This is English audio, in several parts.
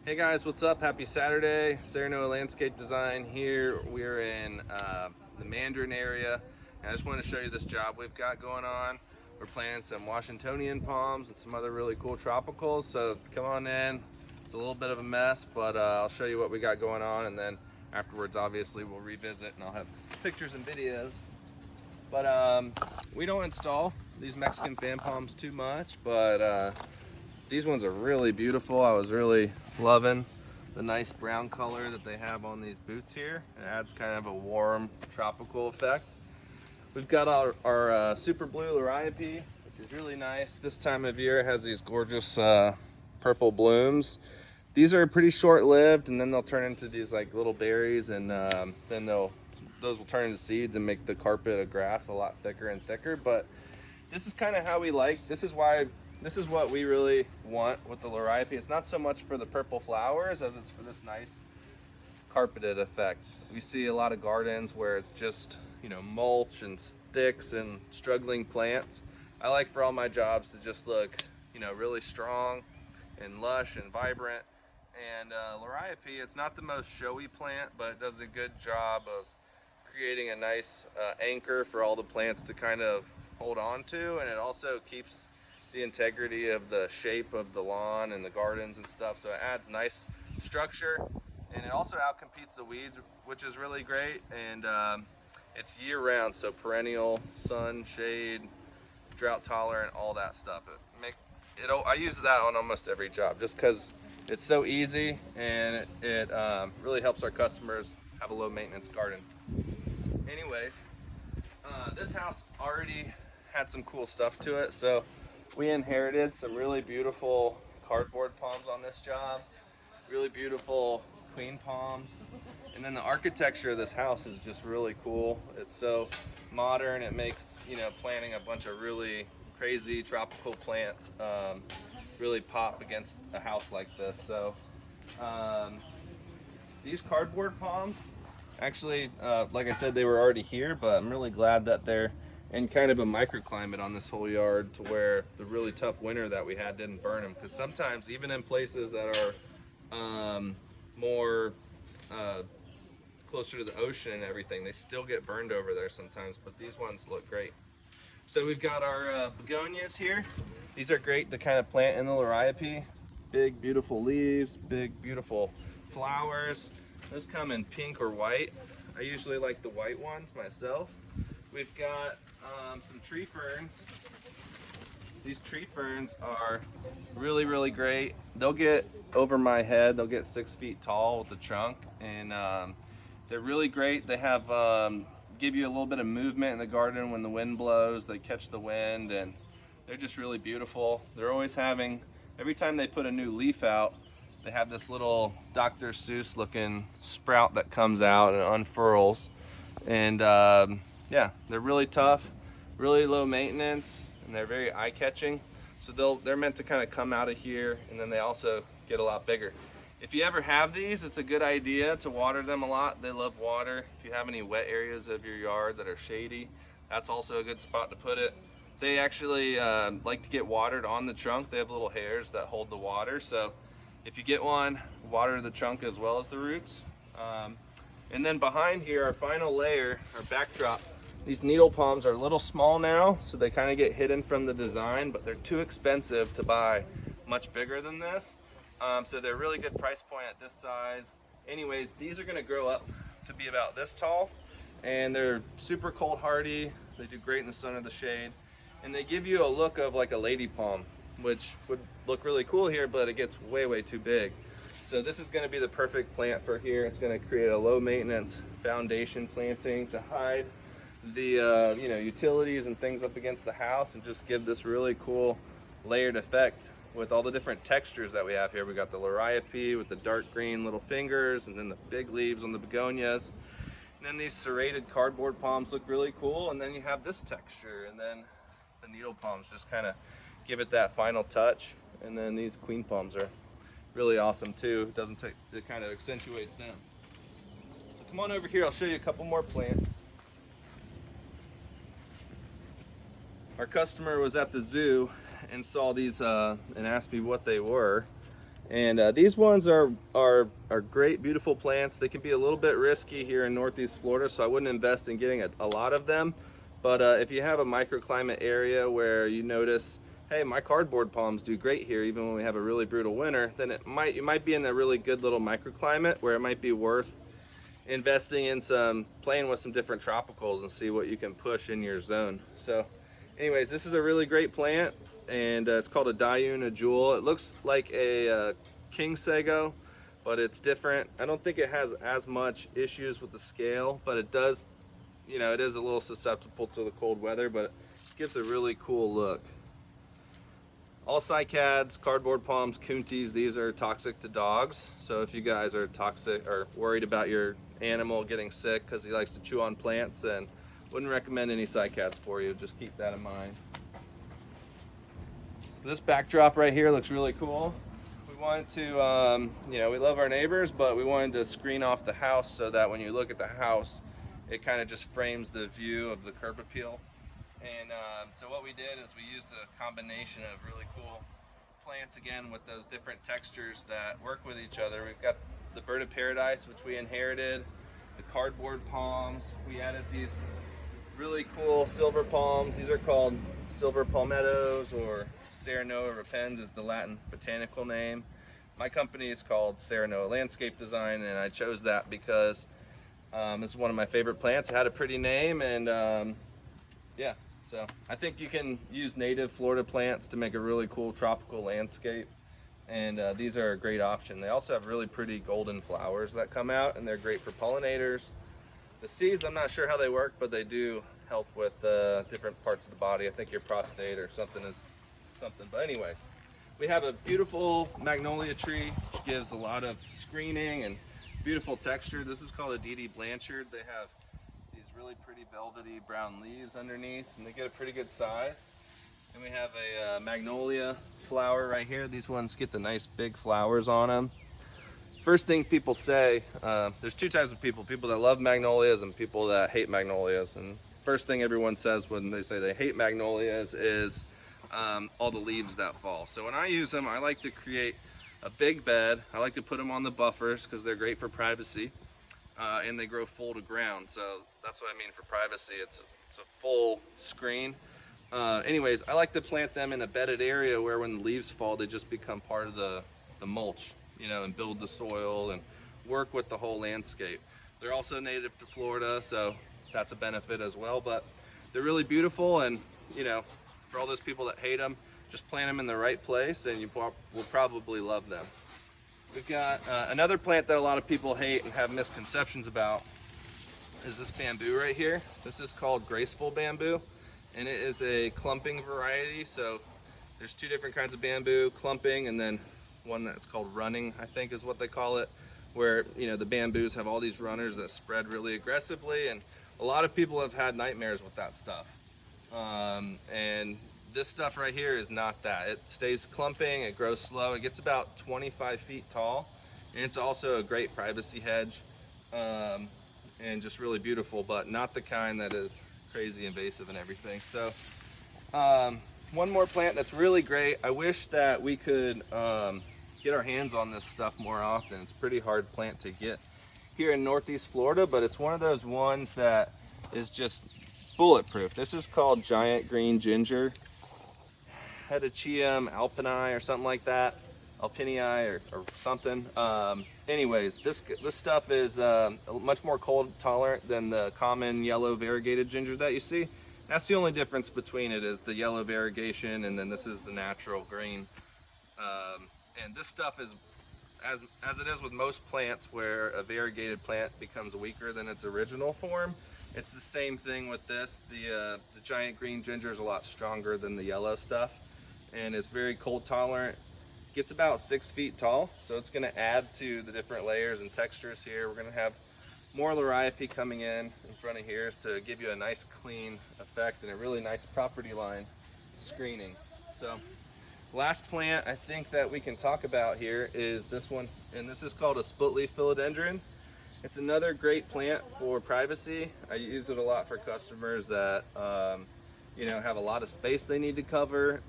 Hey guys, what's up? Happy Saturday. Sereno Landscape Design here. We're in the Mandarin area. And I just wanted to show you this job we've got going on. We're planting some Washingtonian palms and some other really cool tropicals. So come on in. It's a little bit of a mess, but I'll show you what we got going on. And then afterwards, obviously, we'll revisit and I'll have pictures and videos. But we don't install these Mexican fan palms too much, but these ones are really beautiful. I was really loving the nice brown color that they have on these boots here. It adds kind of a warm tropical effect. We've got our super blue liriope, which is really nice. This time of year it has these gorgeous purple blooms. These are pretty short-lived, and then they'll turn into these like little berries, and then those will turn into seeds and make the carpet of grass a lot thicker and thicker. But this is kind of how we like. This is what we really want with the liriope. It's not so much for the purple flowers as it's for this nice carpeted effect. We see a lot of gardens where it's just, mulch and sticks and struggling plants. I like for all my jobs to just look, really strong and lush and vibrant. And liriope, it's not the most showy plant, but it does a good job of creating a nice anchor for all the plants to kind of hold on to, and it also keeps the integrity of the shape of the lawn and the gardens and stuff. So it adds nice structure, and it also outcompetes the weeds, which is really great. And it's year round, so perennial, sun, shade, drought tolerant, all that stuff. I use that on almost every job just because it's so easy, and it really helps our customers have a low maintenance garden. Anyways, this house already had some cool stuff to it. So we inherited some really beautiful cardboard palms on this job, really beautiful queen palms. And then the architecture of this house is just really cool. It's so modern. It makes, planting a bunch of really crazy tropical plants really pop against a house like this. So these cardboard palms, actually, like I said, they were already here, but I'm really glad that they're in kind of a microclimate on this whole yard to where the really tough winter that we had didn't burn them. Because sometimes, even in places that are more closer to the ocean and everything, they still get burned over there sometimes, but these ones look great. So we've got our begonias here. These are great to kind of plant in the liriope. Big, beautiful leaves, big, beautiful flowers. Those come in pink or white. I usually like the white ones myself. We've got some tree ferns. These tree ferns are really, really great. They'll get over my head. They'll get 6 feet tall with the trunk, and they're really great. They have give you a little bit of movement in the garden when the wind blows. They catch the wind, and they're just really beautiful. They're always having, every time they put a new leaf out, they have this little Dr. Seuss looking sprout that comes out and unfurls. And yeah, they're really tough, really low maintenance, and they're very eye-catching. So they're meant to kind of come out of here, and then they also get a lot bigger. If you ever have these, it's a good idea to water them a lot. They love water. If you have any wet areas of your yard that are shady, that's also a good spot to put it. They actually like to get watered on the trunk. They have little hairs that hold the water. So if you get one, water the trunk as well as the roots. And then behind here, our final layer, our backdrop, these needle palms are a little small now, so they kind of get hidden from the design, but they're too expensive to buy much bigger than this. So they're a really good price point at this size. Anyways, these are gonna grow up to be about this tall, and they're super cold hardy. They do great in the sun or the shade, and they give you a look of like a lady palm, which would look really cool here, but it gets way, way too big. So this is gonna be the perfect plant for here. It's gonna create a low maintenance foundation planting to hide the utilities and things up against the house, and just give this really cool layered effect with all the different textures that we have here. We got the liriope with the dark green little fingers, and then the big leaves on the begonias. And then these serrated cardboard palms look really cool, and then you have this texture, and then the needle palms just kind of give it that final touch. And then these queen palms are really awesome too. It kind of accentuates them. So come on over here, I'll show you a couple more plants. Our customer was at the zoo and saw these and asked me what they were. And these ones are great, beautiful plants. They can be a little bit risky here in Northeast Florida, so I wouldn't invest in getting a lot of them. But if you have a microclimate area where you notice, hey, my cardboard palms do great here even when we have a really brutal winter, then you might be in a really good little microclimate where it might be worth investing in playing with some different tropicals and see what you can push in your zone. So anyways, this is a really great plant, and it's called a Diyuna Jewel. It looks like a king sago, but it's different. I don't think it has as much issues with the scale, but it does, you know, it is a little susceptible to the cold weather, but it gives a really cool look. All cycads, cardboard palms, kuntis, these are toxic to dogs. So if you guys are toxic or worried about your animal getting sick because he likes to chew on plants, then wouldn't recommend any cycads for you. Just keep that in mind. This backdrop right here looks really cool. We wanted to, you know, we love our neighbors, but we wanted to screen off the house so that when you look at the house, it kind of just frames the view of the curb appeal. And so what we did is we used a combination of really cool plants, again, with those different textures that work with each other. We've got the bird of paradise, which we inherited, the cardboard palms. We added these really cool silver palms. These are called silver palmettos, or Serenoa repens is the Latin botanical name. My company is called Serenoa Landscape Design, and I chose that because this is one of my favorite plants. It had a pretty name, and yeah, so I think you can use native Florida plants to make a really cool tropical landscape, and these are a great option. They also have really pretty golden flowers that come out, and they're great for pollinators. The seeds, I'm not sure how they work, but they do help with different parts of the body. I think your prostate or something is something. But anyways, we have a beautiful magnolia tree, which gives a lot of screening and beautiful texture. This is called a D.D. Blanchard. They have these really pretty velvety brown leaves underneath, and they get a pretty good size. And we have a magnolia flower right here. These ones get the nice big flowers on them. First thing people say, there's two types of people that love magnolias and people that hate magnolias. And first thing everyone says when they say they hate magnolias is all the leaves that fall. So when I use them, I like to create a big bed. I like to put them on the buffers because they're great for privacy, and they grow full to ground. So that's what I mean for privacy. It's a full screen. Anyways, I like to plant them in a bedded area where when the leaves fall, they just become part of the mulch, you know, and build the soil and work with the whole landscape. They're also native to Florida, so that's a benefit as well. But they're really beautiful, and you know, for all those people that hate them, just plant them in the right place and you will probably love them. We've got another plant that a lot of people hate and have misconceptions about is this bamboo right here. This is called graceful bamboo, and it is a clumping variety. So there's two different kinds of bamboo, clumping, and then one that's called running, I think is what they call it, where, you know, the bamboos have all these runners that spread really aggressively, and a lot of people have had nightmares with that stuff. And this stuff right here is not that. It stays clumping, it grows slow, it gets about 25 feet tall, and it's also a great privacy hedge, and just really beautiful, but not the kind that is crazy invasive and everything. So one more plant that's really great. I wish that we could get our hands on this stuff more often. It's a pretty hard plant to get here in Northeast Florida, but it's one of those ones that is just bulletproof. This is called giant green ginger, Hedachium alpini or something like that, alpinii or something. Anyways, this stuff is much more cold tolerant than the common yellow variegated ginger that you see. That's the only difference between it, is the yellow variegation, and then this is the natural green. And this stuff is, as it is with most plants where a variegated plant becomes weaker than its original form, it's the same thing with this. The giant green ginger is a lot stronger than the yellow stuff, and it's very cold tolerant. Gets about 6 feet tall, so it's going to add to the different layers and textures here. We're going to have more liriape coming in front of here to give you a nice clean effect and a really nice property line screening. So last plant I think that we can talk about here is this one, and this is called a split leaf philodendron. It's another great plant for privacy. I use it a lot for customers that you know, have a lot of space they need to cover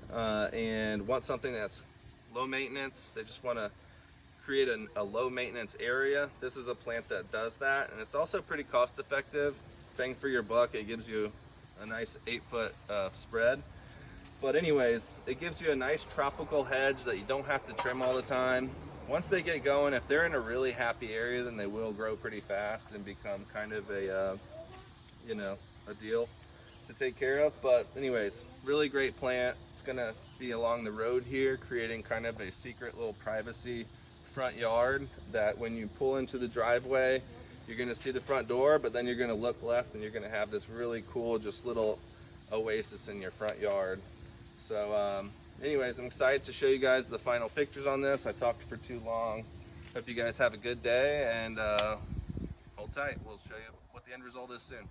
and want something that's low maintenance. They just want to create a low maintenance area. This is a plant that does that, and it's also pretty cost effective. Bang for your buck. It gives you a nice 8-foot spread. But anyways, it gives you a nice tropical hedge that you don't have to trim all the time. Once they get going, if they're in a really happy area, then they will grow pretty fast and become kind of a, you know, a deal to take care of. But anyways, really great plant. It's gonna be along the road here, creating kind of a secret little privacy front yard that when you pull into the driveway, you're gonna see the front door, but then you're gonna look left and you're gonna have this really cool, just little oasis in your front yard. So anyways, I'm excited to show you guys the final pictures on this. I talked for too long. Hope you guys have a good day, and hold tight. We'll show you what the end result is soon.